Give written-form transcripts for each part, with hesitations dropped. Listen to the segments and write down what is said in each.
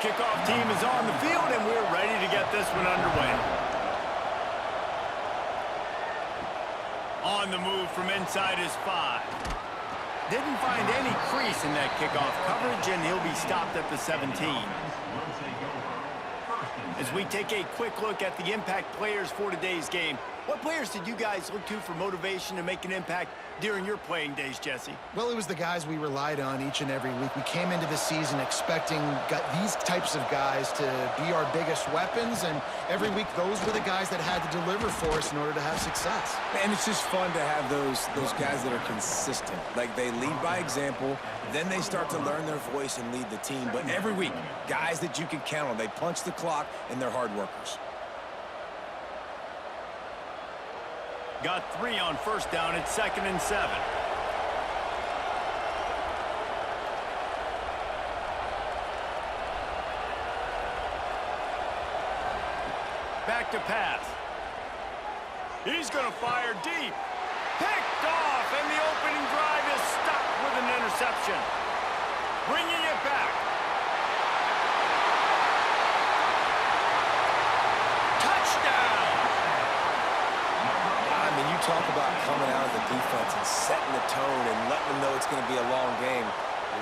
kickoff team is on the field, and we're ready to get this one underway. On the move from inside his 5. Didn't find any crease in that kickoff coverage, and he'll be stopped at the 17. As we take a quick look at the impact players for today's game, what players did you guys look to for motivation to make an impact during your playing days, Jesse? Well, it was the guys we relied on each and every week. We came into the season expecting these types of guys to be our biggest weapons, and every week those were the guys that had to deliver for us in order to have success. And it's just fun to have those guys that are consistent. Like, they lead by example, then they start to learn their voice and lead the team. But every week, guys that you can count on, they punch the clock, and they're hard workers. Got 3 on first down at 2nd and 7. Back to pass. He's going to fire deep. Picked off, and the opening drive is stopped with an interception. Bringing it back. Touchdown! I mean, you talk about coming out of the defense and setting the tone and letting them know it's going to be a long game.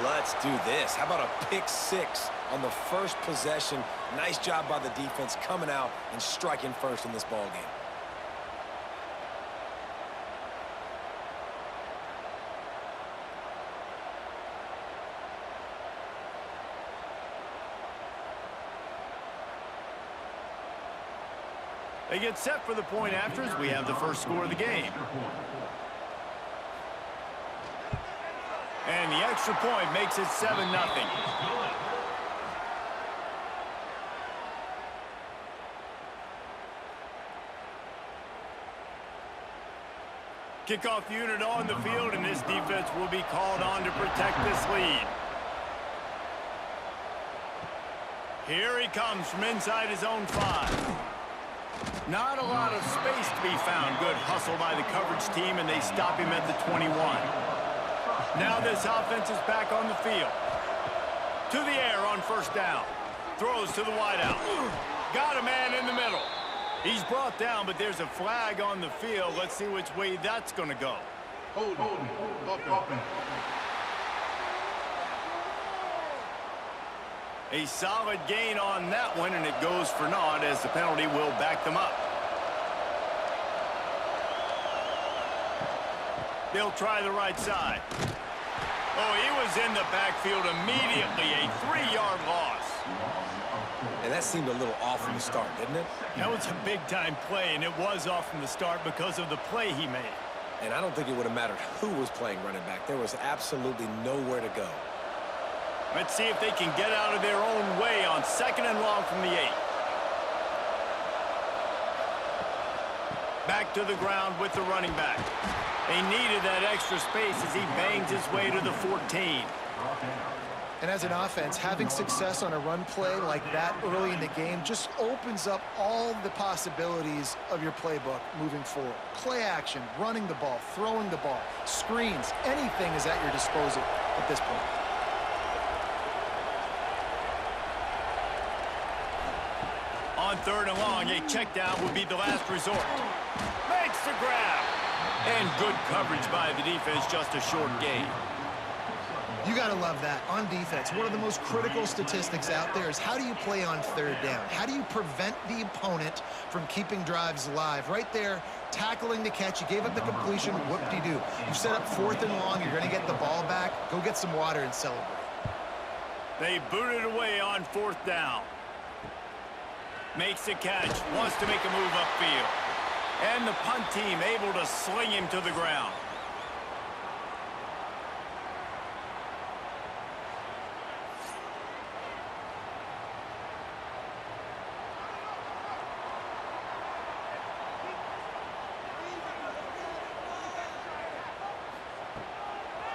Let's do this. How about a pick 6 on the first possession? Nice job by the defense coming out and striking first in this ball game. They get set for the point after as we have the first score of the game. And the extra point makes it 7-0. Kickoff unit on the field, and this defense will be called on to protect this lead. Here he comes from inside his own 5. Not a lot of space to be found. Good hustle by the coverage team, and they stop him at the 21. Now this offense is back on the field. To the air on first down. Throws to the wideout. Got a man in the middle. He's brought down, but there's a flag on the field. Let's see which way that's going to go. A solid gain on that one, and it goes for naught as the penalty will back them up. They'll try the right side. Oh, he was in the backfield immediately. A 3-yard loss. And that seemed a little off from the start, didn't it? That was a big-time play, and it was off from the start because of the play he made. And I don't think it would have mattered who was playing running back. There was absolutely nowhere to go. Let's see if they can get out of their own way on 2nd and long from the 8. Back to the ground with the running back. They needed that extra space as he bangs his way to the 14. And as an offense, having success on a run play like that early in the game just opens up all the possibilities of your playbook moving forward. Play action, running the ball, throwing the ball, screens, anything is at your disposal at this point. On 3rd and long, a check down would be the last resort. Makes the grab. And good coverage by the defense, just a short gain. You got to love that. On defense, one of the most critical statistics out there is how do you play on 3rd down? How do you prevent the opponent from keeping drives alive? Right there, tackling the catch. You gave up the completion. Whoop-de-doo. You set up 4th and long. You're going to get the ball back. Go get some water and celebrate. They booted away on 4th down. Makes the catch. Wants to make a move upfield. And the punt team able to sling him to the ground.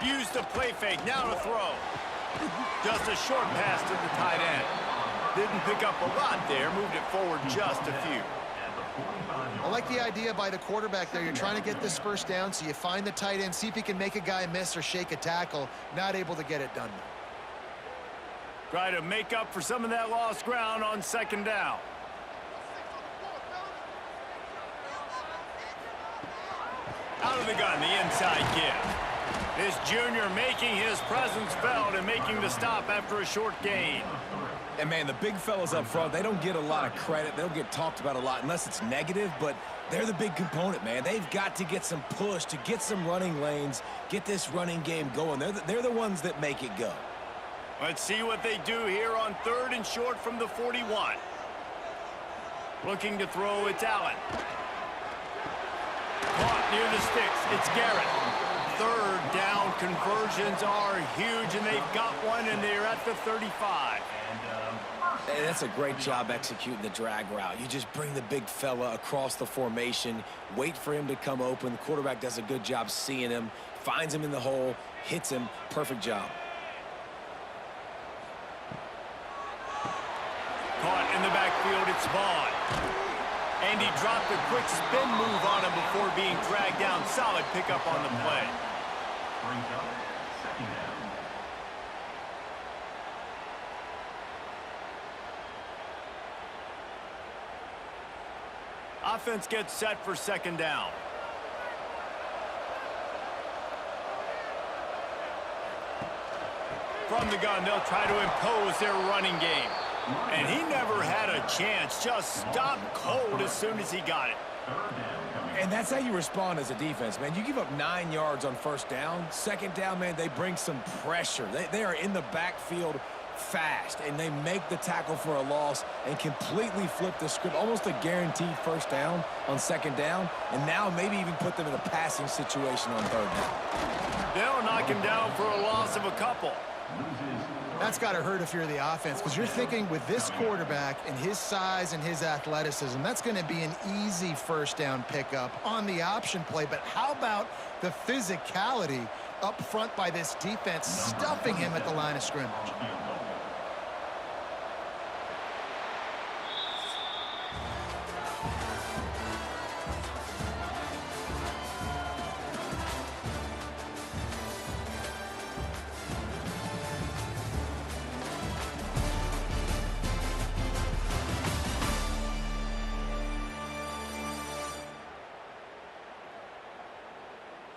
Use the play fake, now to throw. Just a short pass to the tight end. Didn't pick up a lot there, moved it forward just a few. I like the idea by the quarterback there. You're trying to get this first down, so you find the tight end, see if he can make a guy miss or shake a tackle. Not able to get it done. Try to make up for some of that lost ground on second down. Out of the gun, the inside give. This junior making his presence felt and making the stop after a short gain. And, man, the big fellas up front, they don't get a lot of credit. They don't get talked about a lot unless it's negative, but they're the big component, man. They've got to get some push, to get some running lanes, get this running game going. They're the ones that make it go. Let's see what they do here on 3rd and short from the 41. Looking to throw, it's Allen. Caught near the sticks, it's Garrett. 3rd down conversions are huge, and they've got one, and they're at the 35. Hey, that's a great job executing the drag route. You just bring the big fella across the formation, wait for him to come open. The quarterback does a good job seeing him, finds him in the hole, hits him. Perfect job. Caught in the backfield, it's Vaughn. And he dropped a quick spin move on him before being dragged down. Solid pickup on the play. Brings up second down. Offense gets set for second down. From the gun, they'll try to impose their running game. And he never had a chance. Just stopped cold as soon as he got it. And that's how you respond as a defense, man. You give up 9 yards on first down. Second down, man, they bring some pressure. They are in the backfield fast, and they make the tackle for a loss and completely flip the script. Almost a guaranteed first down on second down, and now maybe even put them in a passing situation on third down. They'll knock him down for a loss of a couple. That's got to hurt if you're the offense, because you're thinking with this quarterback and his size and his athleticism, that's going to be an easy first down pickup on the option play. But how about the physicality up front by this defense, stuffing him at the line of scrimmage?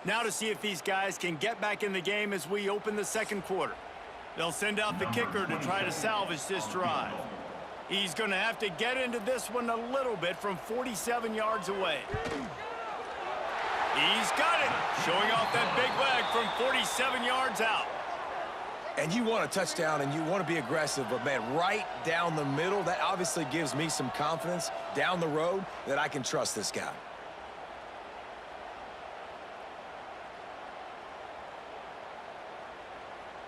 Now to see if these guys can get back in the game as we open the second quarter. They'll send out the kicker to try to salvage this drive. He's going to have to get into this one a little bit from 47 yards away. He's got it, showing off that big leg from 47 yards out. And you want a touchdown and you want to be aggressive, but, man, right down the middle, that obviously gives me some confidence down the road that I can trust this guy.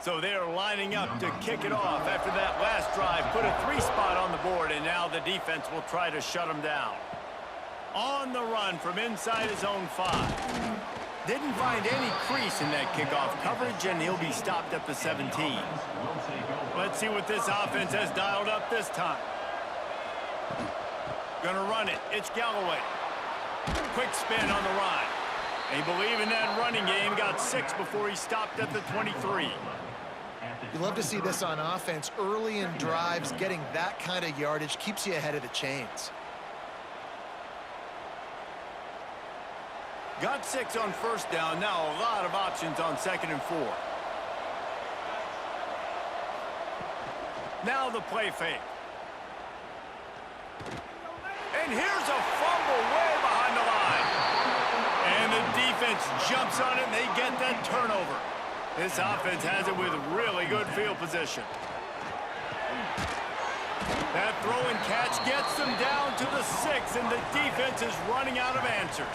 So they're lining up to kick it off after that last drive. Put a 3-spot on the board, and now the defense will try to shut him down. On the run from inside his own 5. Didn't find any crease in that kickoff coverage, and he'll be stopped at the 17. Let's see what this offense has dialed up this time. Gonna run it. It's Galloway. Quick spin on the run. They believe in that running game. Got 6 before he stopped at the 23. You love to see this on offense. Early in drives, getting that kind of yardage keeps you ahead of the chains. Got 6 on first down. Now a lot of options on 2nd and 4. Now the play fake. And here's a fumble way behind the line. And the defense jumps on it, and they get that turnover. This offense has it with really good field position. That throw and catch gets them down to the 6, and the defense is running out of answers.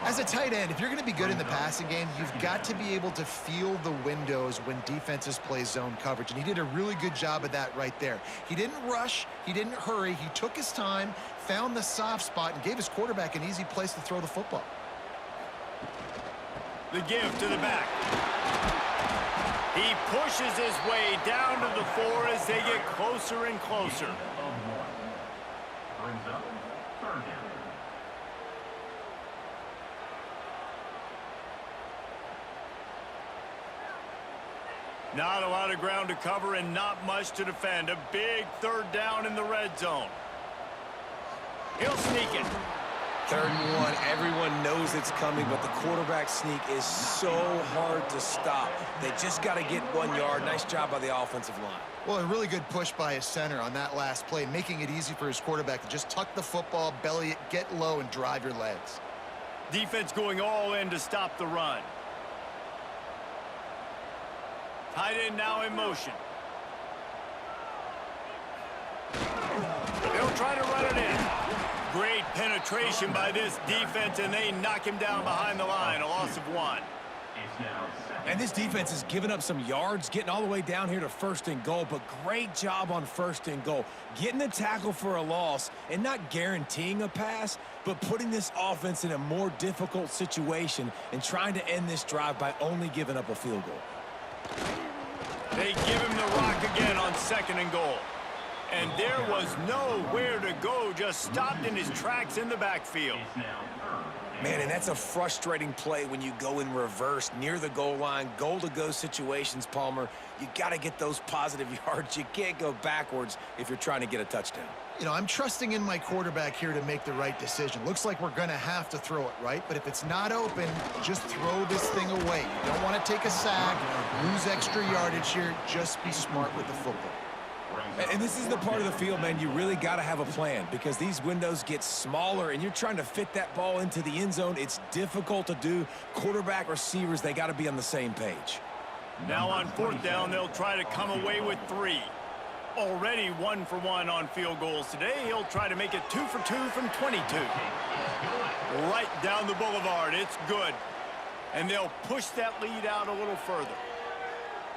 As a tight end, if you're going to be good in the passing game, you've got to be able to feel the windows when defenses play zone coverage, and he did a really good job of that right there. He didn't rush, he didn't hurry, he took his time, found the soft spot, and gave his quarterback an easy place to throw the football. The give to the back. He pushes his way down to the 4 as they get closer and closer. Brings up third down. Not a lot of ground to cover and not much to defend. A big third down in the red zone. He'll sneak it. 3rd and 1. Everyone knows it's coming, but the quarterback sneak is so hard to stop. They just got to get 1 yard. Nice job by the offensive line. Well, a really good push by his center on that last play, making it easy for his quarterback to just tuck the football, belly it, get low, and drive your legs. Defense going all in to stop the run. Tight end now in motion. They'll try to run it in. Great penetration by this defense, and they knock him down behind the line. A loss of 1. And this defense has given up some yards, getting all the way down here to 1st and goal, but great job on 1st and goal. Getting the tackle for a loss and not guaranteeing a pass, but putting this offense in a more difficult situation and trying to end this drive by only giving up a field goal. They give him the rock again on 2nd and goal. And there was nowhere to go, just stopped in his tracks in the backfield. Man, and that's a frustrating play when you go in reverse near the goal line, goal-to-go situations, Palmer. You got to get those positive yards. You can't go backwards if you're trying to get a touchdown. You know, I'm trusting in my quarterback here to make the right decision. Looks like we're going to have to throw it, right? But if it's not open, just throw this thing away. You don't want to take a sack, lose extra yardage here. Just be smart with the football. And this is the part of the field, man, you really got to have a plan because these windows get smaller and you're trying to fit that ball into the end zone. It's difficult to do. Quarterback, receivers, they got to be on the same page. Now on 4th down, they'll try to come away with 3. Already 1 for 1 on field goals today. He'll try to make it 2 for 2 from 22. Right down the boulevard. It's good. And they'll push that lead out a little further.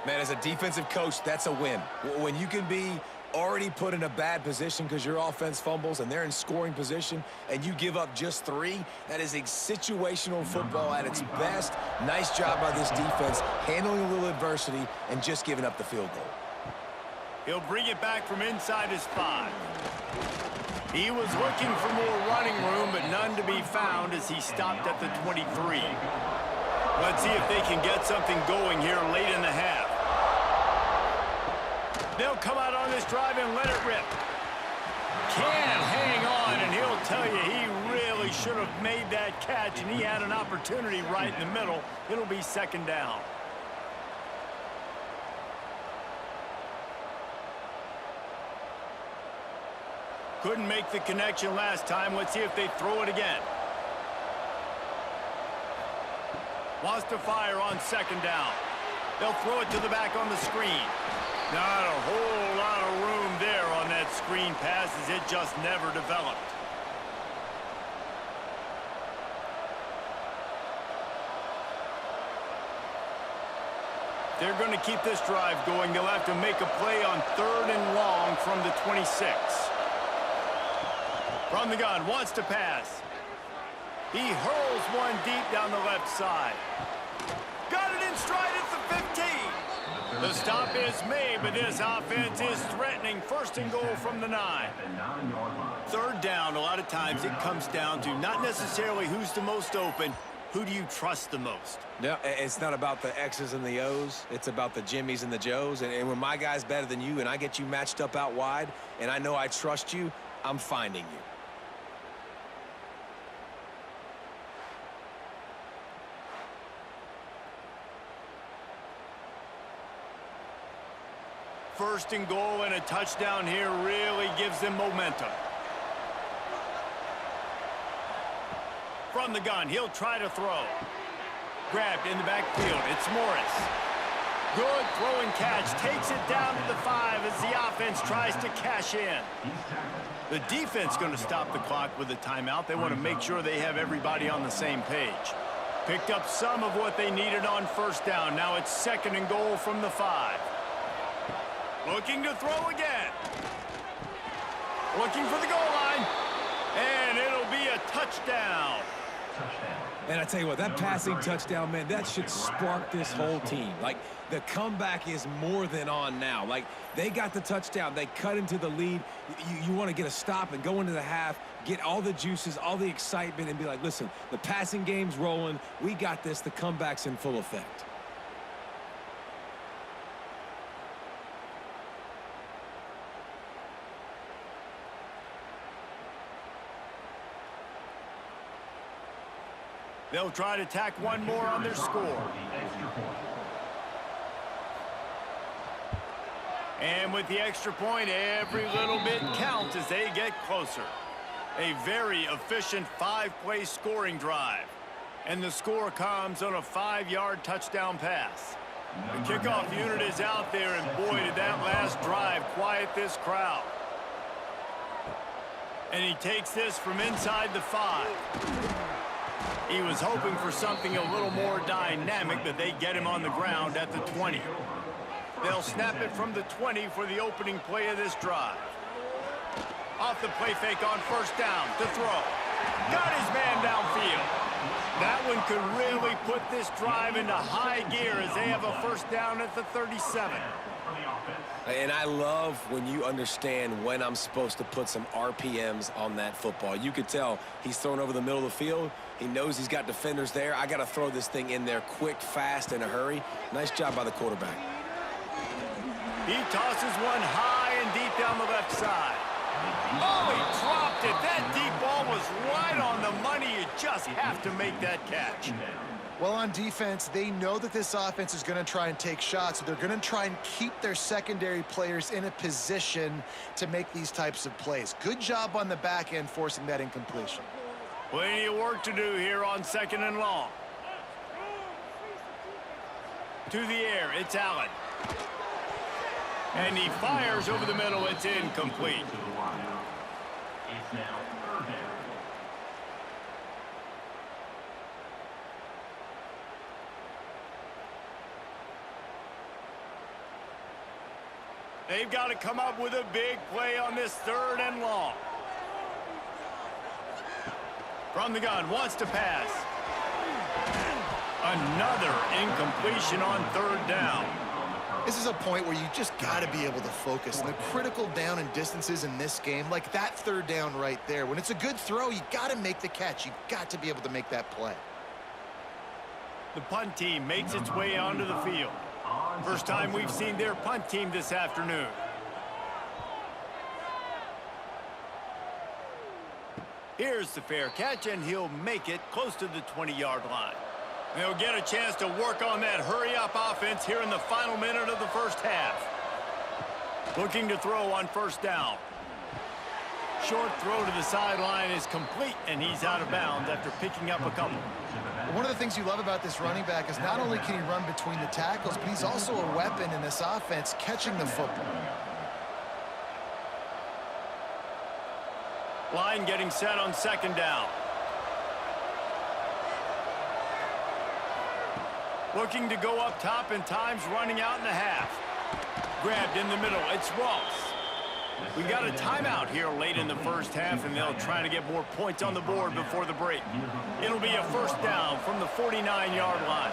Man, as a defensive coach, that's a win. When you can be already put in a bad position because your offense fumbles and they're in scoring position and you give up just 3, that is a situational football at its best. Nice job by this defense, handling a little adversity and just giving up the field goal. He'll bring it back from inside his 5. He was looking for more running room, but none to be found as he stopped at the 23. Let's see if they can get something going here late in the half. They'll come out on this drive and let it rip. Can't hang on, and he'll tell you he really should have made that catch, and he had an opportunity right in the middle. It'll be 2nd down. Couldn't make the connection last time. Let's see if they throw it again. Wants to fire on 2nd down. They'll throw it to the back on the screen. Not a whole lot of room there on that screen pass as it just never developed. They're going to keep this drive going. They'll have to make a play on 3rd and long from the 26. From the gun, wants to pass. He hurls one deep down the left side. Got it in stride at the 15. The stop is made, but this offense is threatening. 1st and goal from the 9. 3rd down, a lot of times it comes down to not necessarily who's the most open, who do you trust the most? No, it's not about the X's and the O's. It's about the Jimmys and the Joes. And when my guy's better than you and I get you matched up out wide and I know I trust you, I'm finding you. First and goal and a touchdown here really gives them momentum. From the gun, he'll try to throw. Grabbed in the backfield. It's Morris. Good throw and catch. Takes it down to the 5 as the offense tries to cash in. The defense going to stop the clock with a timeout. They want to make sure they have everybody on the same page. Picked up some of what they needed on 1st down. Now it's 2nd and goal from the 5. Looking to throw again. Looking for the goal line. And it'll be a touchdown. And I tell you what, that passing touchdown, man, that should spark this whole team. Like, the comeback is more than on now. Like, they got the touchdown. They cut into the lead. You want to get a stop and go into the half, get all the juices, all the excitement, and be like, listen, the passing game's rolling. We got this. The comeback's in full effect. They'll try to tack one more on their score. And with the extra point, every little bit counts as they get closer. A very efficient 5-play scoring drive. And the score comes on a 5-yard touchdown pass. The kickoff unit is out there, and boy, did that last drive quiet this crowd. And he takes this from inside the 5. He was hoping for something a little more dynamic, but they get him on the ground at the 20. They'll snap it from the 20 for the opening play of this drive. Off the play fake on first down to throw. Got his man downfield. That one could really put this drive into high gear as they have a first down at the 37. And I love when you understand when I'm supposed to put some RPMs on that football. You could tell he's thrown over the middle of the field. He knows he's got defenders there. I got to throw this thing in there quick, fast, in a hurry. Nice job by the quarterback. He tosses one high and deep down the left side. Oh, he dropped it. That deep ball was right on the money. You just have to make that catch. Well, on defense, they know that this offense is going to try and take shots, so they're going to try and keep their secondary players in a position to make these types of plays. Good job on the back end forcing that incompletion. Plenty of work to do here on 2nd and long. To the air, it's Allen. And he fires over the middle. It's incomplete. It's now 3rd down. They've got to come up with a big play on this 3rd and long. From the gun, wants to pass. Another incompletion on 3rd down. This is a point where you just got to be able to focus. And the critical down and distances in this game, like that 3rd down right there, when it's a good throw, you got to make the catch. You got to be able to make that play. The punt team makes its way onto the field. First time we've seen their punt team this afternoon. Here's the fair catch, and he'll make it close to the 20-yard line. They'll get a chance to work on that hurry-up offense here in the final minute of the first half. Looking to throw on first down. Short throw to the sideline is complete, and he's out of bounds after picking up a couple. One of the things you love about this running back is not only can he run between the tackles, but he's also a weapon in this offense catching the football. Line getting set on 2nd down. Looking to go up top, and time's running out in the half. Grabbed in the middle, it's Ross. We got a timeout here late in the first half, and they'll try to get more points on the board before the break. It'll be a first down from the 49-yard line.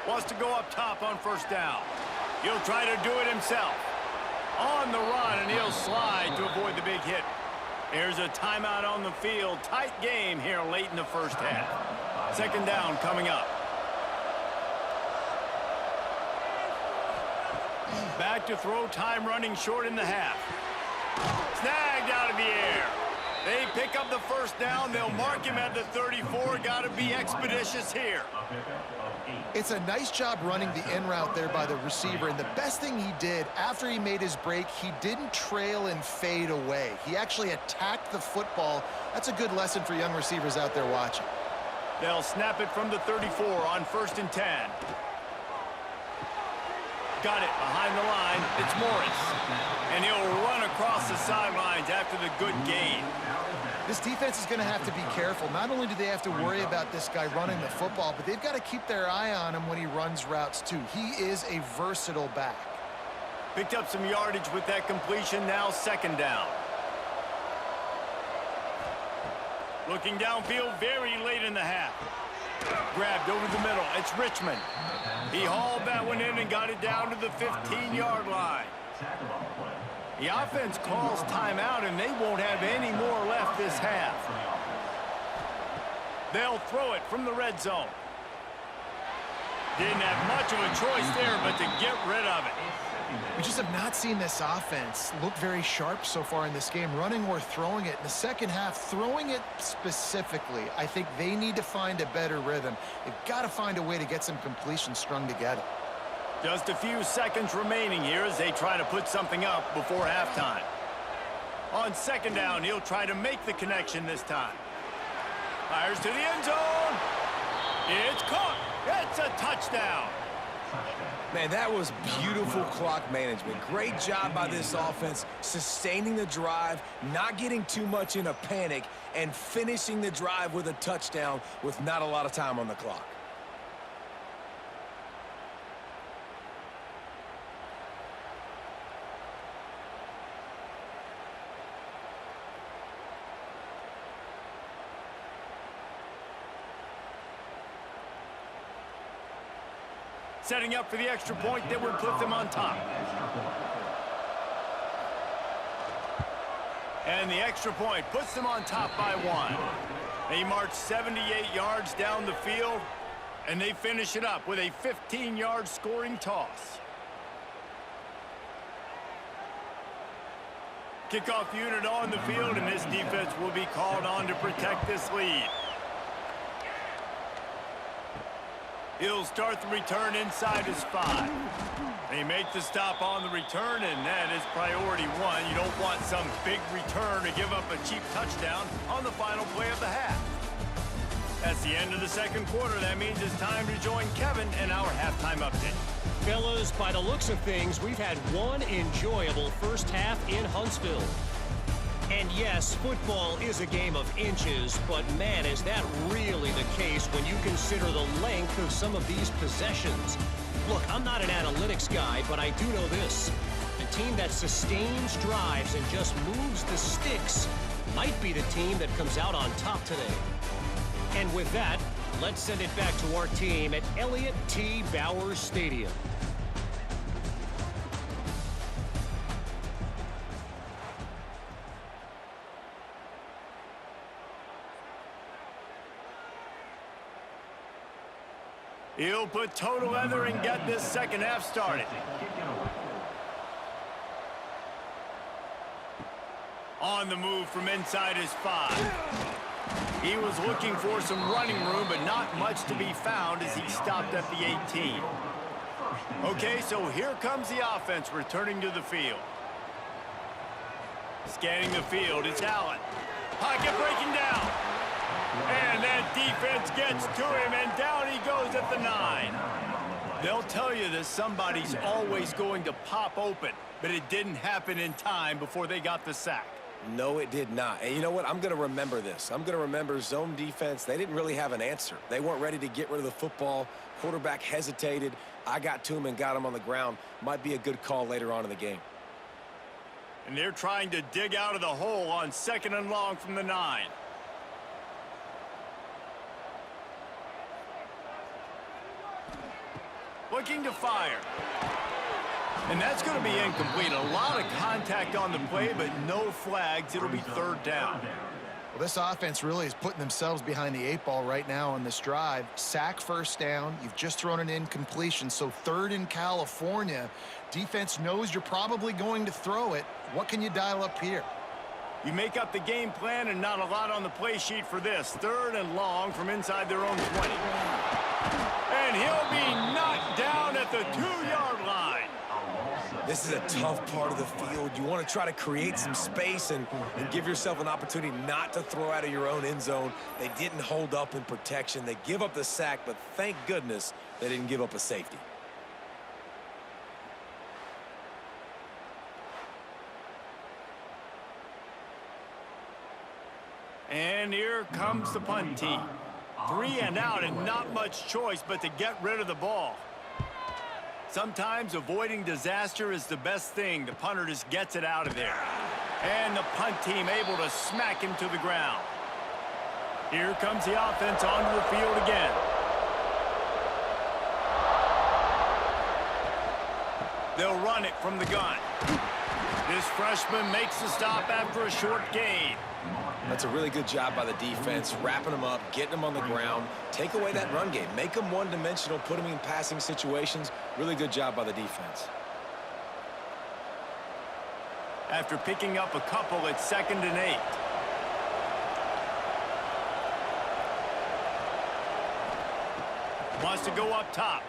Wants to go up top on first down. He'll try to do it himself. On the run, and he'll slide to avoid the big hit. There's a timeout on the field. Tight game here late in the first half. 2nd down coming up. Back to throw, time running short in the half. Snagged out of the air. They pick up the first down. They'll mark him at the 34. Got to be expeditious here. It's a nice job running the in route there by the receiver, and the best thing he did after he made his break, he didn't trail and fade away. He actually attacked the football. That's a good lesson for young receivers out there watching. They'll snap it from the 34 on 1st and 10. Got it behind the line. It's Morris. And he'll run across the sidelines after the good gain. This defense is going to have to be careful. Not only do they have to worry about this guy running the football, but they've got to keep their eye on him when he runs routes too. He is a versatile back. Picked up some yardage with that completion. Now 2nd down. Looking downfield very late in the half. Grabbed over the middle. It's Richmond. He hauled that one in and got it down to the 15-yard line. The offense calls timeout, and they won't have any more left this half. They'll throw it from the red zone. Didn't have much of a choice there, but to get rid of it. just have not seen this offense look very sharp so far in this game, running or throwing it. In the second half, throwing it specifically, I think they need to find a better rhythm. They've got to find a way to get some completion strung together. Just a few seconds remaining here as they try to put something up before halftime. On second down, he'll try to make the connection this time. Fires to the end zone. It's caught. It's a touchdown. Man, that was beautiful clock management. Great job by this offense, sustaining the drive, not getting too much in a panic, and finishing the drive with a touchdown with not a lot of time on the clock. Setting up for the extra point that would put them on top. And the extra point puts them on top by 1. They march 78 yards down the field, and they finish it up with a 15-yard scoring toss. Kickoff unit on the field, and this defense will be called on to protect this lead. He'll start the return inside his 5. They make the stop on the return, and that is priority 1. You don't want some big return to give up a cheap touchdown on the final play of the half. That's the end of the second quarter. That means it's time to join Kevin in our halftime update. Fellas, by the looks of things, we've had one enjoyable first half in Huntsville. And yes, football is a game of inches, but man, is that really the case when you consider the length of some of these possessions. Look, I'm not an analytics guy, but I do know this. The team that sustains drives and just moves the sticks might be the team that comes out on top today. And with that, let's send it back to our team at Elliott T. Bowers Stadium. He'll put total leather and get this second half started. On the move from inside his 5. He was looking for some running room, but not much to be found as he stopped at the 18. Okay, so here comes the offense returning to the field. Scanning the field, it's Allen. Pocket breaking down. And that defense gets to him, and down he goes at the 9. They'll tell you that somebody's always going to pop open, but it didn't happen in time before they got the sack. No, it did not. And you know what? I'm going to remember this. I'm going to remember zone defense. They didn't really have an answer. They weren't ready to get rid of the football. Quarterback hesitated. I got to him and got him on the ground. Might be a good call later on in the game. And they're trying to dig out of the hole on second and long from the 9. Looking to fire. And that's going to be incomplete. A lot of contact on the play, but no flags. It'll be third down. Well, this offense really is putting themselves behind the 8 ball right now on this drive. Sack first down. You've just thrown an incompletion, so third in California. Defense knows you're probably going to throw it. What can you dial up here? You make up the game plan and not a lot on the play sheet for this. Third and long from inside their own 20. And he'll be knocked down at the 2-yard line. This is a tough part of the field. You want to try to create some space and give yourself an opportunity not to throw out of your own end zone. They didn't hold up in protection. They give up the sack, but thank goodness they didn't give up a safety. And here comes the punt team. 3 and out, and not much choice but to get rid of the ball. Sometimes avoiding disaster is the best thing. The punter just gets it out of there. And the punt team able to smack him to the ground. Here comes the offense onto the field again. They'll run it from the gun. This freshman makes the stop after a short gain. That's a really good job by the defense, wrapping them up, getting them on the ground. Take away that run game. Make them one-dimensional, put them in passing situations. Really good job by the defense. after picking up a couple at 2nd and 8. Wants to go up top.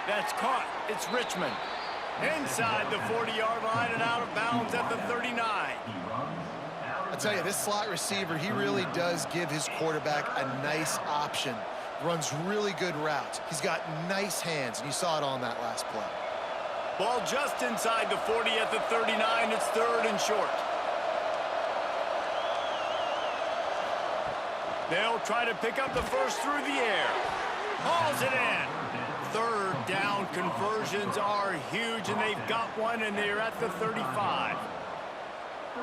That's caught. It's Richmond. Inside the 40-yard line and out of bounds at the 39. I'll tell you, this slot receiver, he really does give his quarterback a nice option. Runs really good routes. He's got nice hands, and you saw it on that last play. Ball just inside the 40 at the 39. It's 3rd and short. They'll try to pick up the first through the air. Hauls it in. 3rd down conversions are huge, and they've got one, and they're at the 35.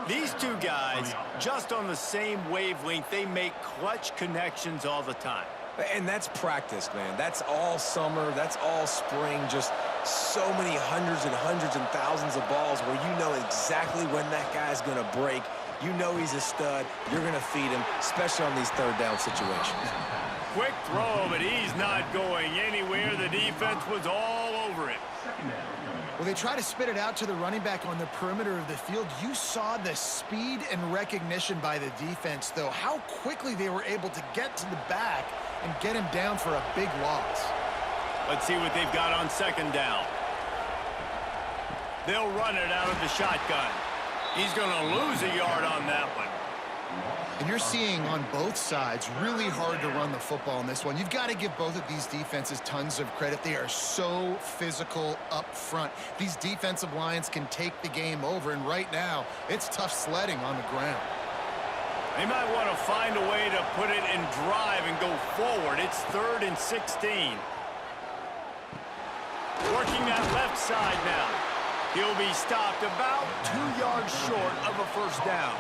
These two guys, just on the same wavelength, they make clutch connections all the time. And that's practice, man. That's all summer. That's all spring. Just so many hundreds and thousands of balls where you know exactly when that guy's going to break. You know he's a stud. You're going to feed him, especially on these 3rd down situations. Quick throw, but he's not going anywhere. The defense was all over it. Well, they try to spit it out to the running back on the perimeter of the field. You saw the speed and recognition by the defense, though. How quickly they were able to get to the back and get him down for a big loss. Let's see what they've got on 2nd down. They'll run it out of the shotgun. He's going to lose a yard on that one. And you're seeing on both sides really hard to run the football in this one. You've got to give both of these defenses tons of credit. They are so physical up front. These defensive lines can take the game over, and right now it's tough sledding on the ground. They might want to find a way to put it in drive and go forward. It's 3rd and 16. Working that left side now. He'll be stopped about 2 yards short of a first down.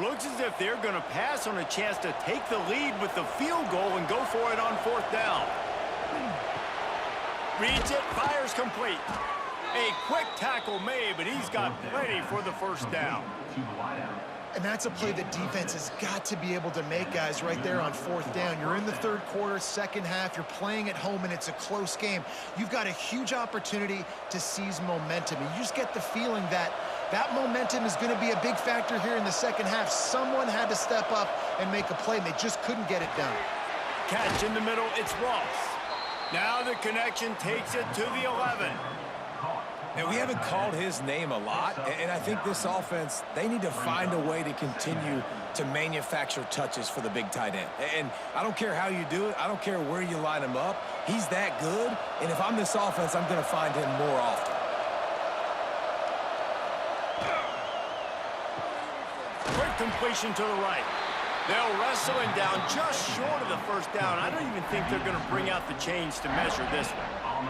Looks as if they're going to pass on a chance to take the lead with the field goal and go for it on 4th down. Reads it, fires complete. A quick tackle made, but he's got plenty for the first down. And that's a play that defense has got to be able to make, guys, right there on 4th down. You're in the 3rd quarter, 2nd half. You're playing at home, and it's a close game. You've got a huge opportunity to seize momentum. And you just get the feeling that that momentum is going to be a big factor here in the 2nd half. Someone had to step up and make a play, and they just couldn't get it done. Catch in the middle, it's Ross. Now the connection takes it to the 11. And we haven't called his name a lot, and I think this offense, they need to find a way to continue to manufacture touches for the big tight end. And I don't care how you do it. I don't care where you line him up. He's that good, and if I'm this offense, I'm going to find him more often. Quick completion to the right. They'll wrestle him down just short of the first down. I don't even think they're going to bring out the chains to measure this one.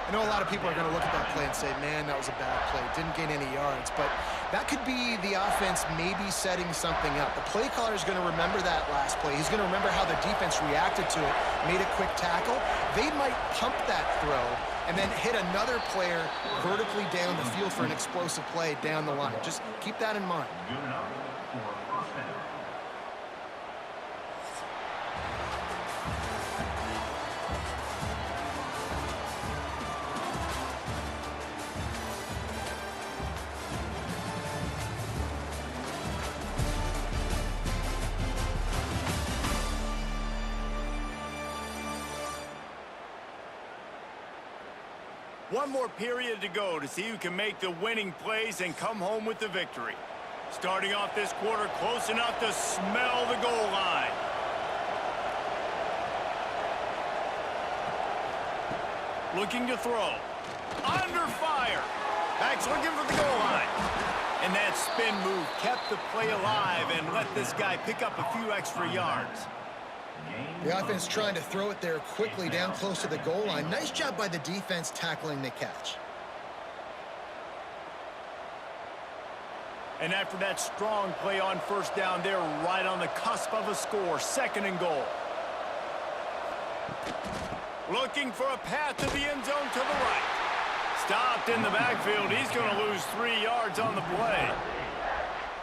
I know a lot of people are going to look at that play and say, man, that was a bad play. Didn't gain any yards. But that could be the offense maybe setting something up. The play caller is going to remember that last play. He's going to remember how the defense reacted to it, made a quick tackle. They might pump that throw and then hit another player vertically down the field for an explosive play down the line. Just keep that in mind. One more period to go to see who can make the winning plays and come home with the victory. Starting off this quarter close enough to smell the goal line. Looking to throw. Under fire. Backs looking for the goal line. And that spin move kept the play alive and let this guy pick up a few extra yards. The offense trying to throw it there quickly down close to the goal line. Nice job by the defense tackling the catch. And after that strong play on first down, they're right on the cusp of a score. 2nd and goal. Looking for a path to the end zone to the right. Stopped in the backfield. He's going to lose 3 yards on the play.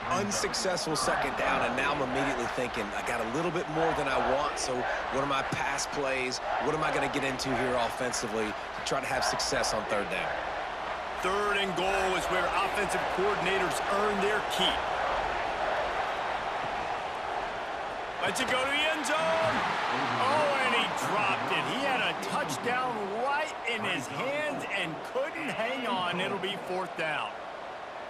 unsuccessful second down, and now I'm immediately thinking, I got a little bit more than I want, so what are my pass plays? What am I going to get into here offensively to try to have success on third down? Third and goal is where offensive coordinators earn their keep. Let's it go to the end zone. Oh, and he dropped it. He had a touchdown right in his hands and couldn't hang on. It'll be fourth down.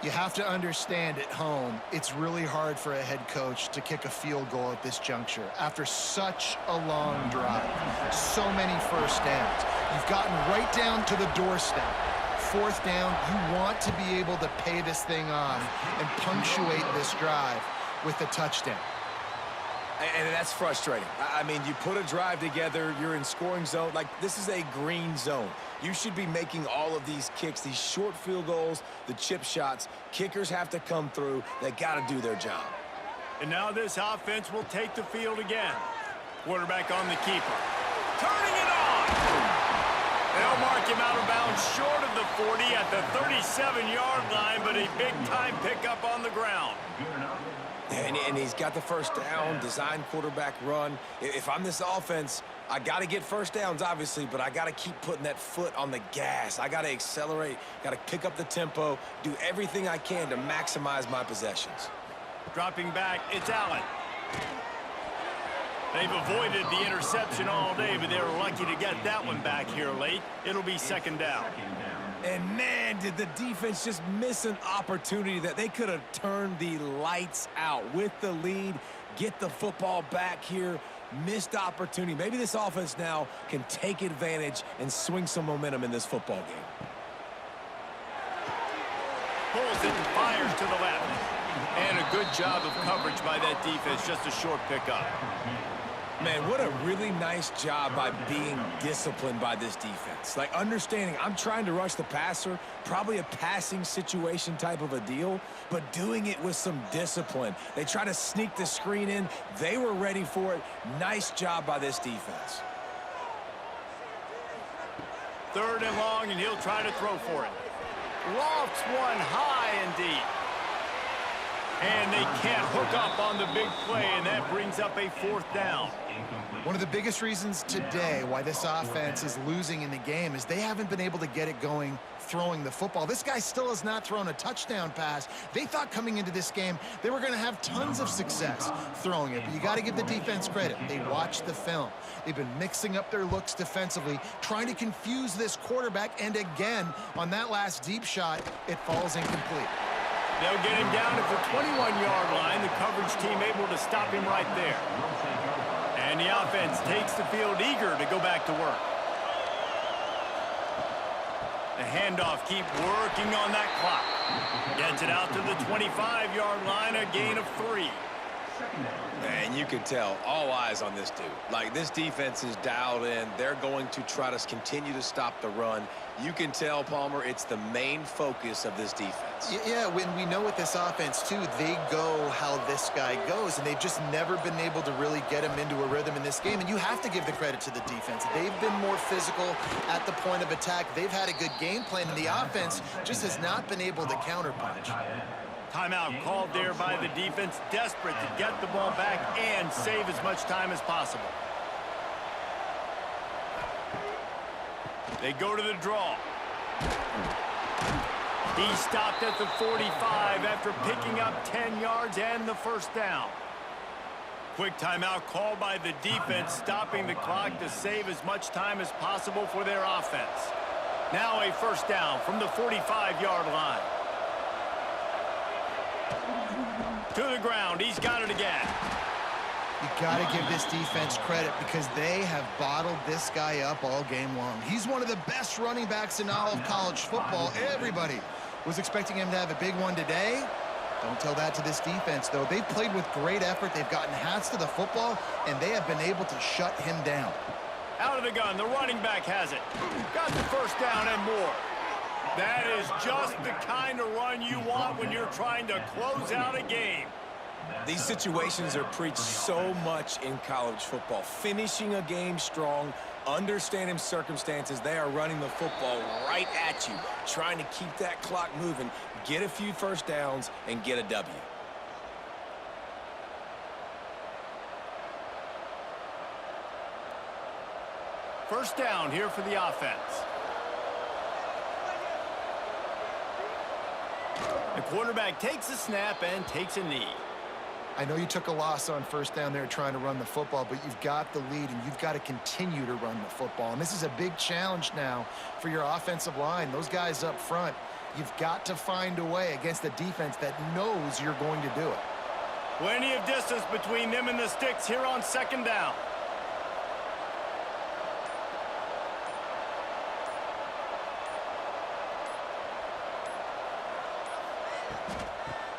You have to understand at home, it's really hard for a head coach to kick a field goal at this juncture after such a long drive. So many first downs. You've gotten right down to the doorstep. Fourth down, you want to be able to pay this thing off and punctuate this drive with a touchdown. And that's frustrating. I mean, you put a drive together, you're in scoring zone. Like, this is a green zone. You should be making all of these kicks, these short field goals, the chip shots. Kickers have to come through. They got to do their job. And now this offense will take the field again. Quarterback on the keeper. Turning it on! They'll mark him out of bounds short of the 40 at the 37-yard line, but a big-time pickup on the ground. And he's got the first down, design quarterback run. If I'm this offense, I got to get first downs, obviously, but I got to keep putting that foot on the gas. I got to accelerate, got to pick up the tempo, do everything I can to maximize my possessions. Dropping back, it's Allen. They've avoided the interception all day, but they were lucky to get that one back here late. It'll be second down. And, man, did the defense just miss an opportunity that they could have turned the lights out with the lead, get the football back here, missed opportunity. Maybe this offense now can take advantage and swing some momentum in this football game. Pulls it and fires to the left. And a good job of coverage by that defense, just a short pickup. Man, what a really nice job by being disciplined by this defense. Like, understanding I'm trying to rush the passer, probably a passing situation type of a deal, but doing it with some discipline. They try to sneak the screen in. They were ready for it. Nice job by this defense. Third and long, and he'll try to throw for it. Lofts one high and deep. And they can't hook up on the big play, and that brings up a fourth down. One of the biggest reasons today why this offense is losing in the game is they haven't been able to get it going throwing the football. This guy still has not thrown a touchdown pass. They thought coming into this game they were going to have tons of success throwing it, but you got to give the defense credit. They watched the film. They've been mixing up their looks defensively, trying to confuse this quarterback, and again, on that last deep shot, it falls incomplete. They'll get him down at the 21-yard line. The coverage team able to stop him right there. And the offense takes the field eager to go back to work. The handoff, keep working on that clock. Gets it out to the 25-yard line, a gain of 3. Man, you can tell all eyes on this dude. Like, this defense is dialed in. They're going to try to continue to stop the run. You can tell, Palmer, it's the main focus of this defense. Yeah, when we know with this offense, too, they go how this guy goes, and they've just never been able to really get him into a rhythm in this game. And you have to give the credit to the defense. They've been more physical at the point of attack. They've had a good game plan, and the offense just has not been able to counterpunch. Timeout called there by the defense, desperate to get the ball back and save as much time as possible. They go to the draw. He stopped at the 45 after picking up 10 yards and the first down. Quick timeout called by the defense, stopping the clock to save as much time as possible for their offense. Now a first down from the 45-yard line. To the ground, he's got it again. You got to give this defense credit because they have bottled this guy up all game long. He's one of the best running backs in all of college football. Everybody was expecting him to have a big one today. Don't tell that to this defense, though. They've played with great effort. They've gotten hats to the football, and they have been able to shut him down. Out of the gun, the running back has it. Got the first down and more. That is just the kind of run you want when you're trying to close out a game. These situations are preached so much in college football. Finishing a game strong, understanding circumstances. They are running the football right at you, trying to keep that clock moving, get a few first downs, and get a W. First down here for the offense. The quarterback takes a snap and takes a knee. I know you took a loss on first down there trying to run the football, but you've got the lead, and you've got to continue to run the football. And this is a big challenge now for your offensive line. Those guys up front, you've got to find a way against a defense that knows you're going to do it. Plenty of distance between them and the sticks here on second down.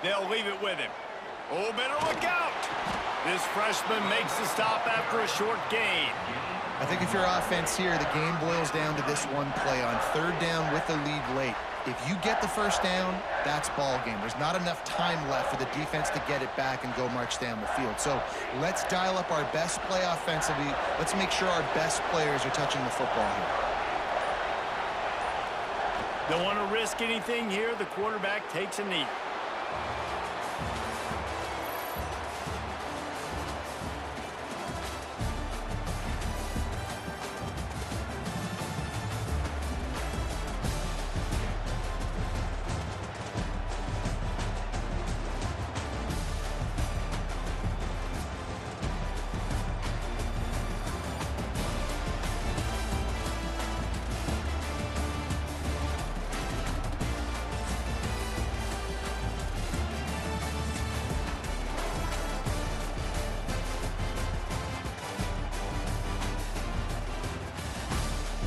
They'll leave it with him. Oh, better look out. This freshman makes the stop after a short gain. I think if you're offense here, the game boils down to this one play on third down with the lead late. If you get the first down, that's ball game. There's not enough time left for the defense to get it back and go march down the field. So let's dial up our best play offensively. Let's make sure our best players are touching the football here. Don't want to risk anything here. The quarterback takes a knee.